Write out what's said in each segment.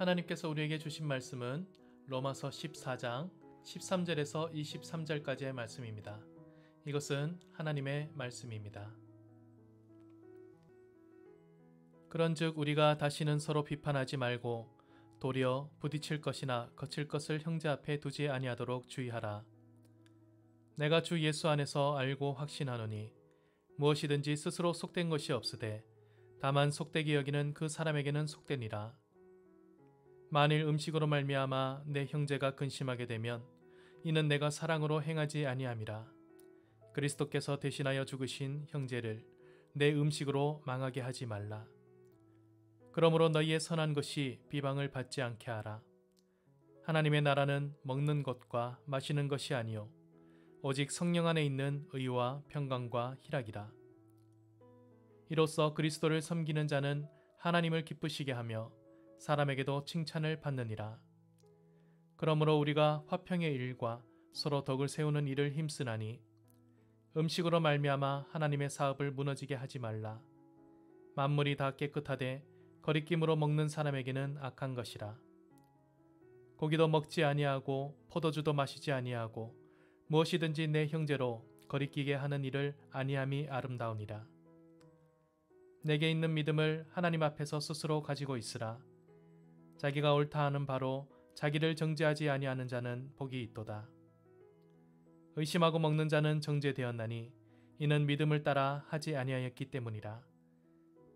하나님께서 우리에게 주신 말씀은 로마서 14장 13절에서 23절까지의 말씀입니다. 이것은 하나님의 말씀입니다. 그런즉 우리가 다시는 서로 비판하지 말고 도리어 부딪힐 것이나 거칠 것을 형제 앞에 두지 아니하도록 주의하라. 내가 주 예수 안에서 알고 확신하노니 무엇이든지 스스로 속된 것이 없으되 다만 속되게 여기는 그 사람에게는 속되니라. 만일 음식으로 말미암아 내 형제가 근심하게 되면 이는 내가 사랑으로 행하지 아니함이라. 그리스도께서 대신하여 죽으신 형제를 내 음식으로 망하게 하지 말라. 그러므로 너희의 선한 것이 비방을 받지 않게 하라. 하나님의 나라는 먹는 것과 마시는 것이 아니요 오직 성령 안에 있는 의와 평강과 희락이라. 이로써 그리스도를 섬기는 자는 하나님을 기쁘시게 하며 사람에게도 칭찬을 받느니라. 그러므로 우리가 화평의 일과 서로 덕을 세우는 일을 힘쓰나니 음식으로 말미암아 하나님의 사업을 무너지게 하지 말라. 만물이 다 깨끗하되 거리낌으로 먹는 사람에게는 악한 것이라. 고기도 먹지 아니하고 포도주도 마시지 아니하고 무엇이든지 내 형제로 거리끼게 하는 일을 아니함이 아름다우니라. 내게 있는 믿음을 하나님 앞에서 스스로 가지고 있으라. 자기가 옳다 하는 바로 자기를 정죄하지 아니하는 자는 복이 있도다. 의심하고 먹는 자는 정죄되었나니 이는 믿음을 따라 하지 아니하였기 때문이라.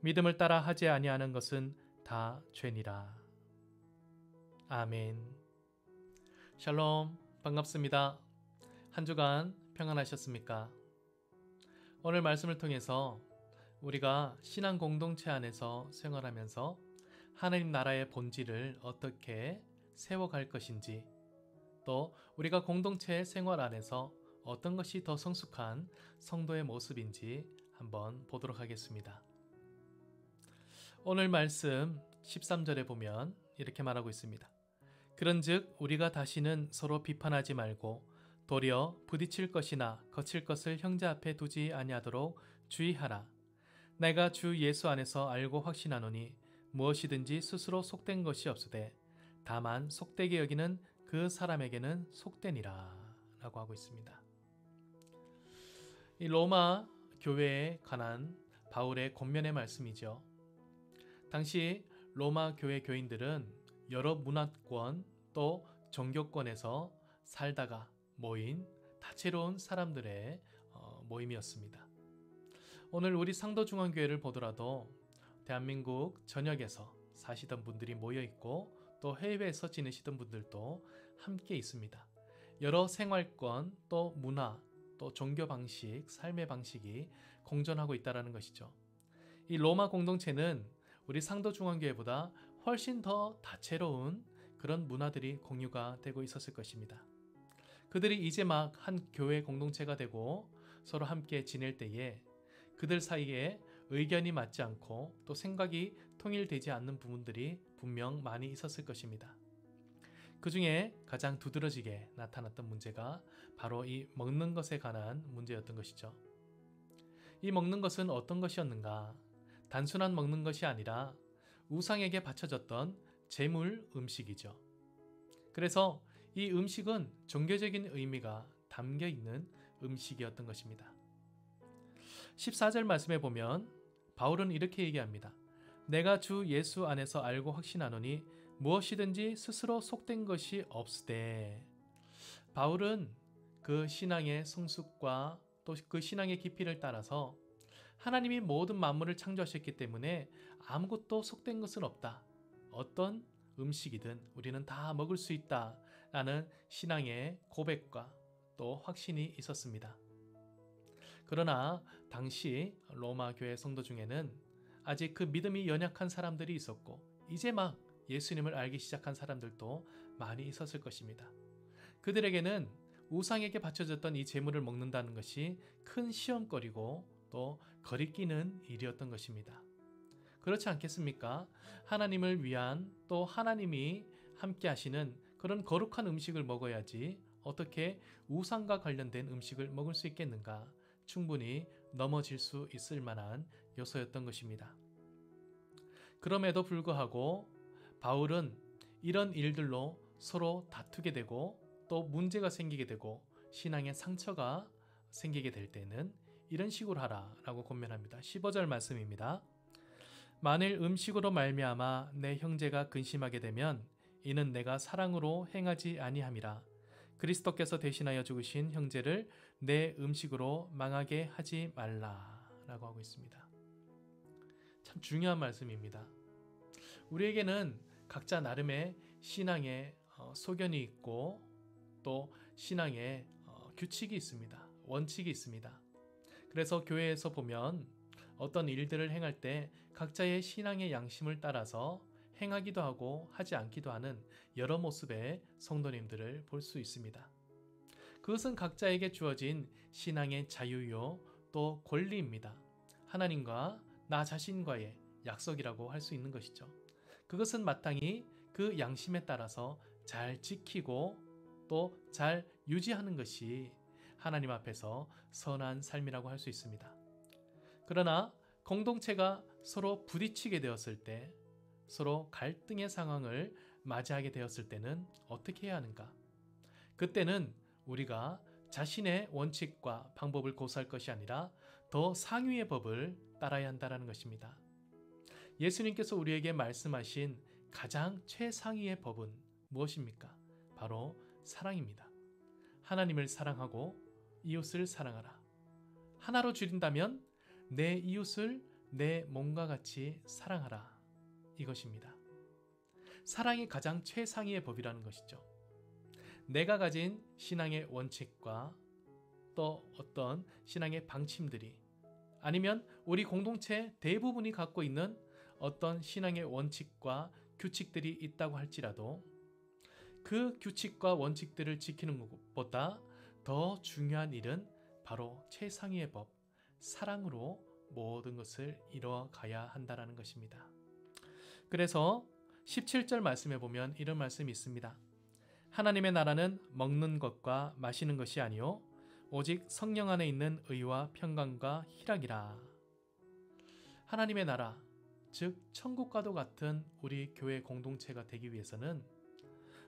믿음을 따라 하지 아니하는 것은 다 죄니라. 아멘. 샬롬, 반갑습니다. 한 주간 평안하셨습니까? 오늘 말씀을 통해서 우리가 신앙 공동체 안에서 생활하면서 하나님 나라의 본질을 어떻게 세워갈 것인지, 또 우리가 공동체의 생활 안에서 어떤 것이 더 성숙한 성도의 모습인지 한번 보도록 하겠습니다. 오늘 말씀 13절에 보면 이렇게 말하고 있습니다. 그런즉 우리가 다시는 서로 비판하지 말고 도리어 부딪힐 것이나 거칠 것을 형제 앞에 두지 아니하도록 주의하라. 내가 주 예수 안에서 알고 확신하노니 무엇이든지 스스로 속된 것이 없으되 다만 속되게 여기는 그 사람에게는 속되니라 라고 하고 있습니다. 이 로마 교회에 관한 바울의 권면의 말씀이죠. 당시 로마 교회 교인들은 여러 문화권 또 종교권에서 살다가 모인 다채로운 사람들의 모임이었습니다. 오늘 우리 상도중앙교회를 보더라도 대한민국 전역에서 사시던 분들이 모여있고 또 해외에서 지내시던 분들도 함께 있습니다. 여러 생활권 또 문화 또 종교 방식, 삶의 방식이 공존하고 있다는 것이죠. 이 로마 공동체는 우리 상도중앙교회보다 훨씬 더 다채로운 그런 문화들이 공유가 되고 있었을 것입니다. 그들이 이제 막 한 교회 공동체가 되고 서로 함께 지낼 때에 그들 사이에 의견이 맞지 않고 또 생각이 통일되지 않는 부분들이 분명 많이 있었을 것입니다. 그 중에 가장 두드러지게 나타났던 문제가 바로 이 먹는 것에 관한 문제였던 것이죠. 이 먹는 것은 어떤 것이었는가? 단순한 먹는 것이 아니라 우상에게 바쳐졌던 제물 음식이죠. 그래서 이 음식은 종교적인 의미가 담겨 있는 음식이었던 것입니다. 14절 말씀에 보면 바울은 이렇게 얘기합니다. 내가 주 예수 안에서 알고 확신하노니 무엇이든지 스스로 속된 것이 없으되. 바울은 그 신앙의 성숙과 또 그 신앙의 깊이를 따라서 하나님이 모든 만물을 창조하셨기 때문에 아무것도 속된 것은 없다. 어떤 음식이든 우리는 다 먹을 수 있다 라는 신앙의 고백과 또 확신이 있었습니다. 그러나 당시 로마 교회 성도 중에는 아직 그 믿음이 연약한 사람들이 있었고 이제 막 예수님을 알기 시작한 사람들도 많이 있었을 것입니다. 그들에게는 우상에게 바쳐졌던 이 제물을 먹는다는 것이 큰 시험거리고 또 거리끼는 일이었던 것입니다. 그렇지 않겠습니까? 하나님을 위한 또 하나님이 함께 하시는 그런 거룩한 음식을 먹어야지 어떻게 우상과 관련된 음식을 먹을 수 있겠는가? 충분히 넘어질 수 있을 만한 요소였던 것입니다. 그럼에도 불구하고 바울은 이런 일들로 서로 다투게 되고 또 문제가 생기게 되고 신앙의 상처가 생기게 될 때는 이런 식으로 하라 라고 권면합니다. 15절 말씀입니다. 만일 음식으로 말미암아 내 형제가 근심하게 되면 이는 내가 사랑으로 행하지 아니함이라. 그리스도께서 대신하여 죽으신 형제를 내 음식으로 망하게 하지 말라 라고 하고 있습니다. 참 중요한 말씀입니다. 우리에게는 각자 나름의 신앙의 소견이 있고 또 신앙의 규칙이 있습니다. 원칙이 있습니다. 그래서 교회에서 보면 어떤 일들을 행할 때 각자의 신앙의 양심을 따라서 행하기도 하고 하지 않기도 하는 여러 모습의 성도님들을 볼 수 있습니다. 그것은 각자에게 주어진 신앙의 자유요 또 권리입니다. 하나님과 나 자신과의 약속이라고 할 수 있는 것이죠. 그것은 마땅히 그 양심에 따라서 잘 지키고 또 잘 유지하는 것이 하나님 앞에서 선한 삶이라고 할 수 있습니다. 그러나 공동체가 서로 부딪히게 되었을 때, 서로 갈등의 상황을 맞이하게 되었을 때는 어떻게 해야 하는가? 그때는 우리가 자신의 원칙과 방법을 고수할 것이 아니라 더 상위의 법을 따라야 한다는 것입니다. 예수님께서 우리에게 말씀하신 가장 최상위의 법은 무엇입니까? 바로 사랑입니다. 하나님을 사랑하고 이웃을 사랑하라. 하나로 줄인다면 내 이웃을 내 몸과 같이 사랑하라. 이것입니다. 사랑이 가장 최상위의 법이라는 것이죠. 내가 가진 신앙의 원칙과 또 어떤 신앙의 방침들이 아니면 우리 공동체 대부분이 갖고 있는 어떤 신앙의 원칙과 규칙들이 있다고 할지라도 그 규칙과 원칙들을 지키는 것보다 더 중요한 일은 바로 최상위의 법, 사랑으로 모든 것을 이뤄가야 한다는 것입니다. 그래서 17절 말씀에 보면 이런 말씀이 있습니다. 하나님의 나라는 먹는 것과 마시는 것이 아니요 오직 성령 안에 있는 의와 평강과 희락이라. 하나님의 나라, 즉 천국과도 같은 우리 교회 공동체가 되기 위해서는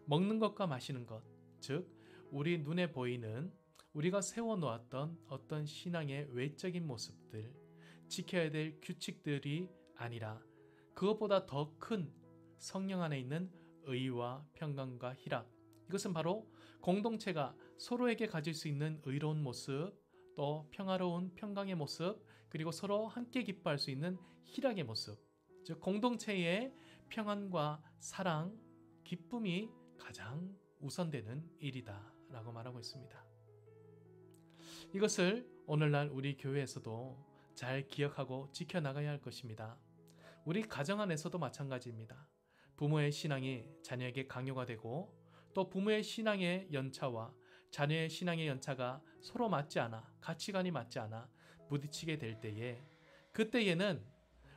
먹는 것과 마시는 것, 즉 우리 눈에 보이는 우리가 세워놓았던 어떤 신앙의 외적인 모습들, 지켜야 될 규칙들이 아니라 그것보다 더 큰 성령 안에 있는 의와 평강과 희락, 이것은 바로 공동체가 서로에게 가질 수 있는 의로운 모습, 또 평화로운 평강의 모습, 그리고 서로 함께 기뻐할 수 있는 희락의 모습, 즉 공동체의 평안과 사랑, 기쁨이 가장 우선되는 일이다 라고 말하고 있습니다. 이것을 오늘날 우리 교회에서도 잘 기억하고 지켜나가야 할 것입니다. 우리 가정 안에서도 마찬가지입니다. 부모의 신앙이 자녀에게 강요가 되고 또 부모의 신앙의 연차와 자녀의 신앙의 연차가 서로 맞지 않아, 가치관이 맞지 않아 부딪히게 될 때에 그때에는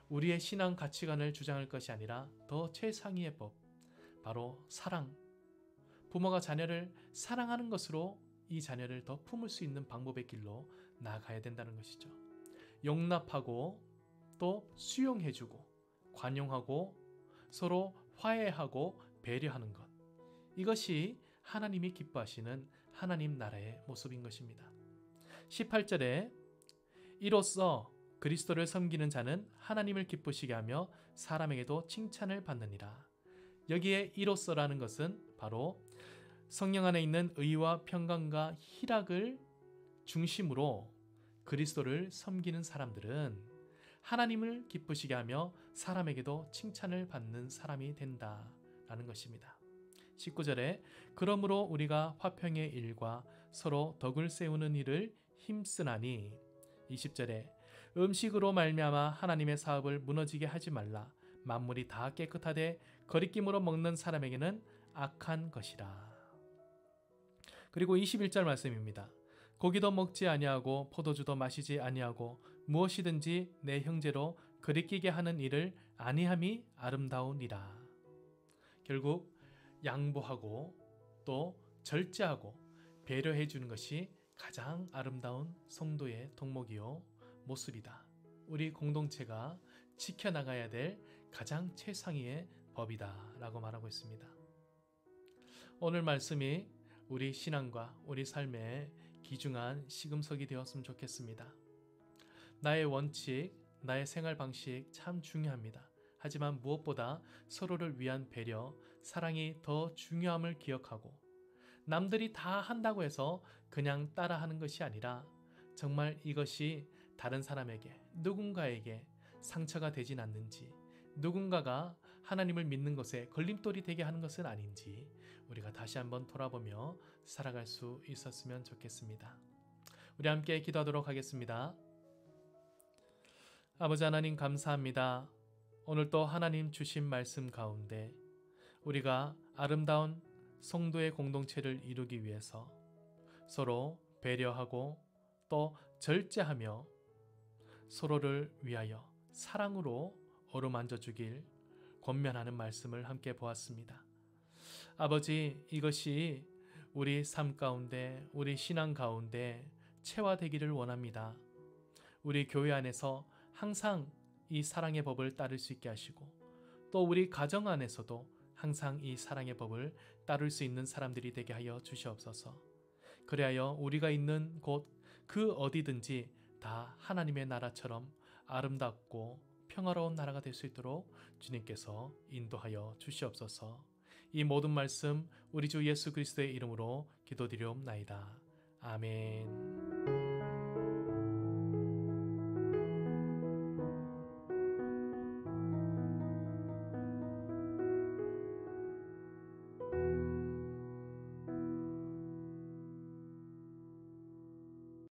우리의 신앙 가치관을 주장할 것이 아니라 더 최상위의 법, 바로 사랑, 부모가 자녀를 사랑하는 것으로 이 자녀를 더 품을 수 있는 방법의 길로 나아가야 된다는 것이죠. 용납하고 또 수용해주고 관용하고 서로 화해하고 배려하는 것, 이것이 하나님이 기뻐하시는 하나님 나라의 모습인 것입니다. 18절에 이로써 그리스도를 섬기는 자는 하나님을 기쁘시게 하며 사람에게도 칭찬을 받느니라. 여기에 이로써라는 것은 바로 성령 안에 있는 의와 평강과 희락을 중심으로 그리스도를 섬기는 사람들은 하나님을 기쁘시게 하며 사람에게도 칭찬을 받는 사람이 된다라는 것입니다. 19절에 그러므로 우리가 화평의 일과 서로 덕을 세우는 일을 힘쓰나니, 20절에 음식으로 말미암아 하나님의 사업을 무너지게 하지 말라. 만물이 다 깨끗하되 거리낌으로 먹는 사람에게는 악한 것이라. 그리고 21절 말씀입니다. 고기도 먹지 아니하고 포도주도 마시지 아니하고 무엇이든지 내 형제로 거리끼게 하는 일을 아니함이 아름다우니라. 결국 양보하고 또 절제하고 배려해 주는 것이 가장 아름다운 성도의 덕목이요 모습이다. 우리 공동체가 지켜나가야 될 가장 최상위의 법이다 라고 말하고 있습니다. 오늘 말씀이 우리 신앙과 우리 삶의 귀중한 시금석이 되었으면 좋겠습니다. 나의 원칙, 나의 생활 방식 참 중요합니다. 하지만 무엇보다 서로를 위한 배려, 사랑이 더 중요함을 기억하고 남들이 다 한다고 해서 그냥 따라하는 것이 아니라 정말 이것이 다른 사람에게, 누군가에게 상처가 되진 않는지, 누군가가 하나님을 믿는 것에 걸림돌이 되게 하는 것은 아닌지 우리가 다시 한번 돌아보며 살아갈 수 있었으면 좋겠습니다. 우리 함께 기도하도록 하겠습니다. 아버지 하나님 감사합니다. 오늘도 하나님 주신 말씀 가운데 우리가 아름다운 성도의 공동체를 이루기 위해서 서로 배려하고 또 절제하며 서로를 위하여 사랑으로 어루만져 주길 권면하는 말씀을 함께 보았습니다. 아버지, 이것이 우리 삶 가운데, 우리 신앙 가운데 체화되기를 원합니다. 우리 교회 안에서 항상 이 사랑의 법을 따를 수 있게 하시고 또 우리 가정 안에서도 항상 이 사랑의 법을 따를 수 있는 사람들이 되게 하여 주시옵소서. 그리하여 우리가 있는 곳 그 어디든지 다 하나님의 나라처럼 아름답고 평화로운 나라가 될 수 있도록 주님께서 인도하여 주시옵소서. 이 모든 말씀 우리 주 예수 그리스도의 이름으로 기도드리옵나이다. 아멘.